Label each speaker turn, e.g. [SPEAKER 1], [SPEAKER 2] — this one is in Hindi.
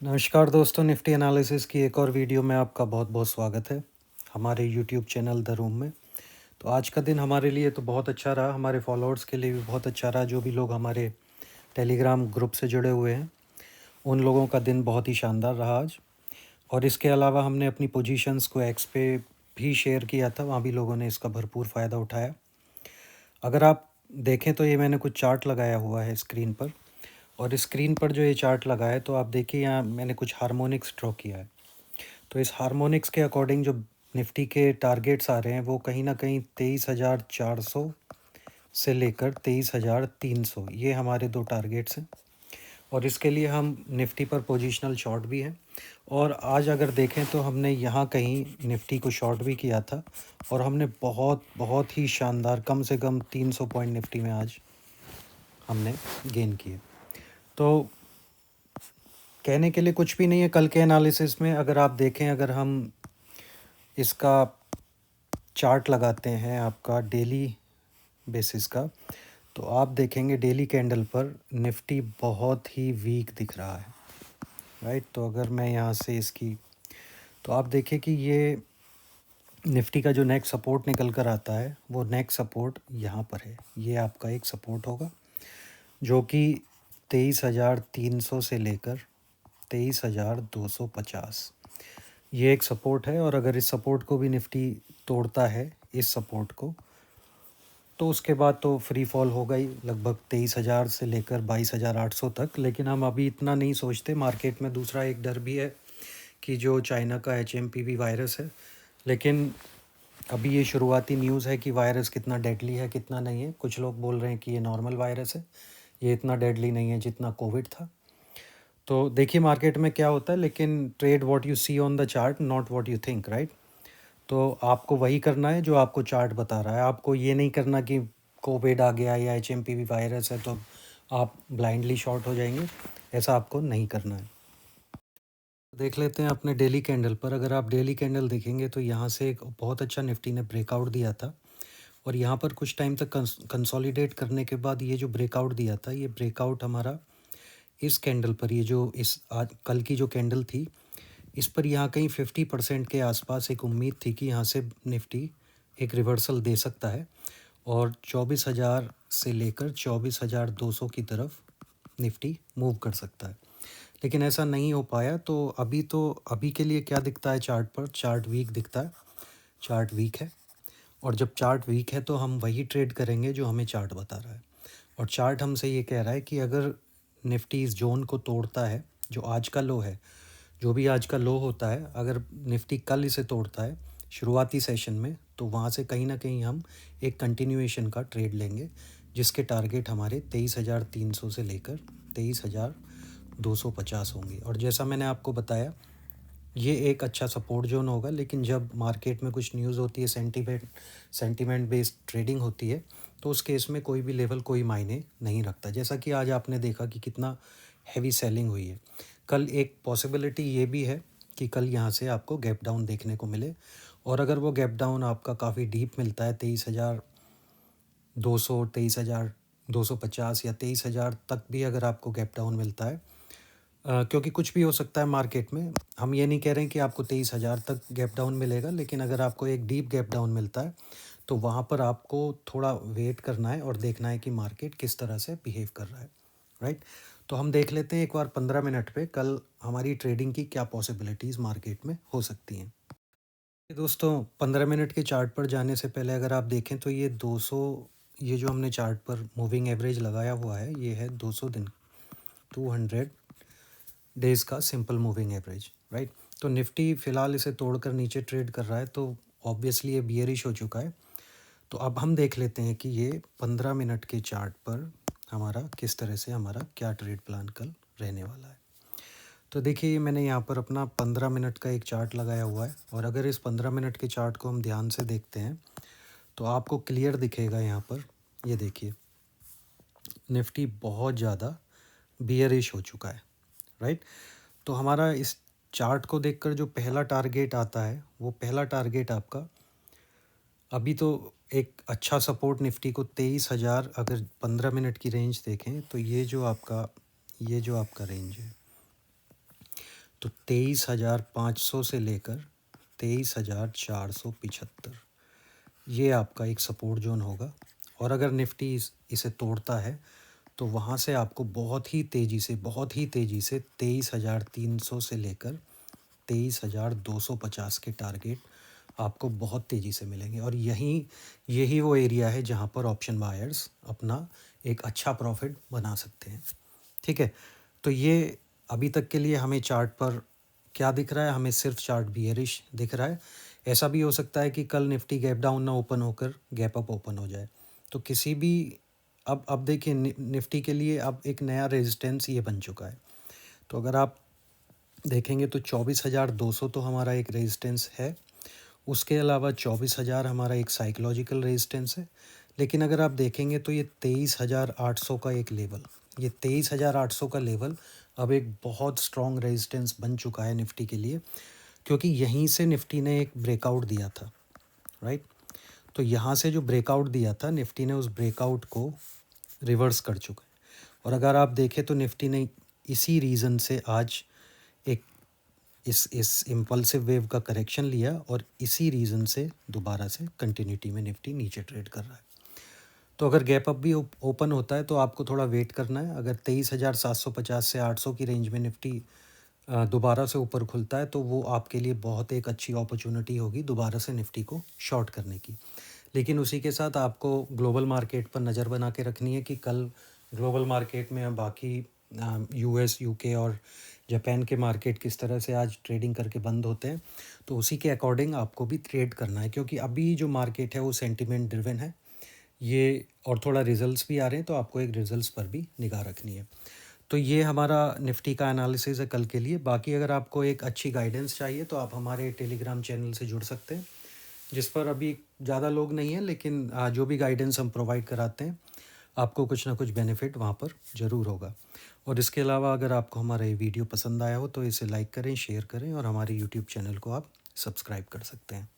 [SPEAKER 1] नमस्कार दोस्तों, निफ्टी एनालिसिस की एक और वीडियो में आपका बहुत बहुत स्वागत है हमारे यूट्यूब चैनल द रूम में। तो आज का दिन हमारे लिए तो बहुत अच्छा रहा, हमारे फॉलोअर्स के लिए भी बहुत अच्छा रहा। जो भी लोग हमारे टेलीग्राम ग्रुप से जुड़े हुए हैं उन लोगों का दिन बहुत ही शानदार रहा आज। और इसके अलावा हमने अपनी पोजीशंस को एक्स पे भी शेयर किया था, वहाँ भी लोगों ने इसका भरपूर फ़ायदा उठाया। अगर आप देखें तो ये मैंने कुछ चार्ट लगाया हुआ है स्क्रीन पर, और स्क्रीन पर जो ये चार्ट लगा है तो आप देखिए यहाँ मैंने कुछ हार्मोनिक्स ड्रॉ किया है। तो इस हार्मोनिक्स के अकॉर्डिंग जो निफ्टी के टारगेट्स आ रहे हैं वो कहीं ना कहीं 23,400 से लेकर 23,300, ये हमारे दो टारगेट्स हैं। और इसके लिए हम निफ्टी पर पोजीशनल शॉर्ट भी हैं। और आज अगर देखें तो हमने यहाँ कहीं निफ्टी को शॉर्ट भी किया था, और हमने बहुत बहुत ही शानदार कम से कम 300 पॉइंट निफ्टी में आज हमने गेन किए। तो कहने के लिए कुछ भी नहीं है कल के एनालिसिस में। अगर आप देखें, अगर हम इसका चार्ट लगाते हैं आपका डेली बेसिस का, तो आप देखेंगे डेली कैंडल पर निफ्टी बहुत ही वीक दिख रहा है, राइट। तो अगर मैं यहाँ से इसकी, तो आप देखें कि ये निफ्टी का जो नेक्स्ट सपोर्ट निकल कर आता है वो नेक्स्ट सपोर्ट यहाँ पर है। ये आपका एक सपोर्ट होगा जो कि 23,300 से लेकर 23,250, ये एक सपोर्ट है। और अगर इस सपोर्ट को भी निफ्टी तोड़ता है, इस सपोर्ट को, तो उसके बाद तो फ्री फॉल होगा ही लगभग 23,000 से लेकर 22,800 तक। लेकिन हम अभी इतना नहीं सोचते। मार्केट में दूसरा एक डर भी है कि जो चाइना का HMPV वायरस है, लेकिन अभी ये शुरुआती न्यूज़ है कि वायरस कितना डेडली है कितना नहीं है। कुछ लोग बोल रहे हैं कि ये नॉर्मल वायरस है, ये इतना डेडली नहीं है जितना कोविड था। तो देखिए मार्केट में क्या होता है, लेकिन trade what you see on the chart, not what you think, right. तो आपको वही करना है जो आपको चार्ट बता रहा है। आपको ये नहीं करना कि कोविड आ गया या HMPV वायरस है तो आप ब्लाइंडली शॉर्ट हो जाएंगे, ऐसा आपको नहीं करना है। देख लेते हैं अपने डेली कैंडल पर। अगर आप डेली कैंडल देखेंगे तो यहाँ से एक बहुत अच्छा निफ्टी ने ब्रेकआउट दिया था, और यहाँ पर कुछ टाइम तक कंसोलिडेट करने के बाद ये जो ब्रेकआउट दिया था, ये ब्रेकआउट हमारा इस कैंडल पर, ये जो इस आज कल की जो कैंडल थी, इस पर यहाँ कहीं 50% के आसपास एक उम्मीद थी कि यहाँ से निफ्टी एक रिवर्सल दे सकता है और 24,000 से लेकर 24,200 की तरफ निफ्टी मूव कर सकता है। लेकिन ऐसा नहीं हो पाया। तो अभी के लिए क्या दिखता है चार्ट पर, चार्ट वीक दिखता है, चार्ट वीक है। और जब चार्ट वीक है तो हम वही ट्रेड करेंगे जो हमें चार्ट बता रहा है। और चार्ट हमसे ये कह रहा है कि अगर निफ्टी इस जोन को तोड़ता है जो आज का लो है, जो भी आज का लो होता है, अगर निफ्टी कल इसे तोड़ता है शुरुआती सेशन में, तो वहाँ से कहीं ना कहीं हम एक कंटिन्यूएशन का ट्रेड लेंगे, जिसके टारगेट हमारे 23,300 से लेकर 23,250 होंगे। और जैसा मैंने आपको बताया, ये एक अच्छा सपोर्ट जोन होगा। लेकिन जब मार्केट में कुछ न्यूज़ होती है, सेंटीमेंट बेस्ड ट्रेडिंग होती है, तो उस केस में कोई भी लेवल कोई मायने नहीं रखता। जैसा कि आज आपने देखा कि कितना हैवी सेलिंग हुई है। कल एक पॉसिबिलिटी ये भी है कि कल यहाँ से आपको गैप डाउन देखने को मिले, और अगर वो गैप डाउन आपका काफ़ी डीप मिलता है, 23,200, 23,250 या 23,000 तक भी अगर आपको गैप डाउन मिलता है, क्योंकि कुछ भी हो सकता है मार्केट में। हम ये नहीं कह रहे हैं कि आपको 23,000 तक गैप डाउन मिलेगा, लेकिन अगर आपको एक डीप गैप डाउन मिलता है तो वहाँ पर आपको थोड़ा वेट करना है और देखना है कि मार्केट किस तरह से बिहेव कर रहा है, राइट। तो हम देख लेते हैं एक बार 15 मिनट पे कल हमारी ट्रेडिंग की क्या पॉसिबिलिटीज़ मार्केट में हो सकती हैं। दोस्तों 15 मिनट के चार्ट पर जाने से पहले अगर आप देखें तो ये 200, ये जो हमने चार्ट पर मूविंग एवरेज लगाया हुआ है, ये है 200 दिन, 200 डेज़ का सिंपल मूविंग एवरेज, राइट। तो निफ्टी फ़िलहाल इसे तोड़कर नीचे ट्रेड कर रहा है, तो ऑब्वियसली ये बियरिश हो चुका है। तो अब हम देख लेते हैं कि ये 15 मिनट के चार्ट पर हमारा किस तरह से, हमारा क्या ट्रेड प्लान कल रहने वाला है। तो देखिए मैंने यहाँ पर अपना 15 मिनट का एक चार्ट लगाया हुआ है, और अगर इस 15 मिनट के चार्ट को हम ध्यान से देखते हैं तो आपको क्लियर दिखेगा यहाँ पर। ये देखिए निफ्टी बहुत ज़्यादा बियरिश हो चुका है, राइट। तो हमारा इस चार्ट को देखकर जो पहला टारगेट आता है, वो पहला टारगेट आपका अभी तो एक अच्छा सपोर्ट निफ्टी को 23,000, अगर 15 मिनट की रेंज देखें तो ये जो आपका रेंज है, तो 23,500 से लेकर 23,475 ये आपका एक सपोर्ट जोन होगा। और अगर निफ्टी इसे तोड़ता है तो वहाँ से आपको बहुत ही तेज़ी से 23,300 से लेकर 23,250 के टारगेट आपको बहुत तेज़ी से मिलेंगे। और यही वो एरिया है जहाँ पर ऑप्शन बायर्स अपना एक अच्छा प्रॉफिट बना सकते हैं। ठीक है, तो ये अभी तक के लिए हमें चार्ट पर क्या दिख रहा है, हमें सिर्फ चार्ट बियरिश दिख रहा है। ऐसा भी हो सकता है कि कल निफ्टी गैप डाउन ना ओपन होकर गैप अप ओपन हो जाए। तो किसी भी अब देखिए निफ्टी के लिए अब एक नया रेजिस्टेंस ये बन चुका है। तो अगर आप देखेंगे तो 24,200 तो हमारा एक रेजिस्टेंस है। उसके अलावा 24,000 हमारा एक साइकोलॉजिकल रेजिस्टेंस है। लेकिन अगर आप देखेंगे तो ये 23,800 का एक लेवल, ये 23,800 का लेवल अब एक बहुत स्ट्रॉन्ग रेजिस्टेंस बन चुका है निफ्टी के लिए, क्योंकि यहीं से निफ्टी ने एक ब्रेकआउट दिया था, राइट। तो यहाँ से जो ब्रेकआउट दिया था निफ्टी ने उस ब्रेकआउट को रिवर्स कर चुका है। और अगर आप देखें तो निफ्टी ने इसी रीज़न से आज एक इस इम्पल्सिव वेव का करेक्शन लिया और इसी रीज़न से दोबारा से कंटिन्यूटी में निफ्टी नीचे ट्रेड कर रहा है। तो अगर गैप अप भी ओपन होता है तो आपको थोड़ा वेट करना है। अगर 23,750 से 800 की रेंज में निफ्टी दोबारा से ऊपर खुलता है तो वो आपके लिए बहुत एक अच्छी अपॉर्चुनिटी होगी दोबारा से निफ्टी को शॉर्ट करने की। लेकिन उसी के साथ आपको ग्लोबल मार्केट पर नज़र बना के रखनी है कि कल ग्लोबल मार्केट में बाकी यूएस, यूके और जापान के मार्केट किस तरह से आज ट्रेडिंग करके बंद होते हैं। तो उसी के अकॉर्डिंग आपको भी ट्रेड करना है, क्योंकि अभी जो मार्केट है वो सेंटिमेंट ड्रिवन है ये, और थोड़ा रिजल्ट्स भी आ रहे हैं तो आपको एक रिजल्ट्स पर भी निगाह रखनी है। तो ये हमारा निफ्टी का एनालिसिस है कल के लिए। बाकी अगर आपको एक अच्छी गाइडेंस चाहिए तो आप हमारे टेलीग्राम चैनल से जुड़ सकते हैं, जिस पर अभी ज़्यादा लोग नहीं हैं, लेकिन जो भी गाइडेंस हम प्रोवाइड कराते हैं आपको कुछ ना कुछ बेनिफिट वहाँ पर ज़रूर होगा। और इसके अलावा अगर आपको हमारा ये वीडियो पसंद आया हो तो इसे लाइक करें, शेयर करें और हमारे यूट्यूब चैनल को आप सब्सक्राइब कर सकते हैं।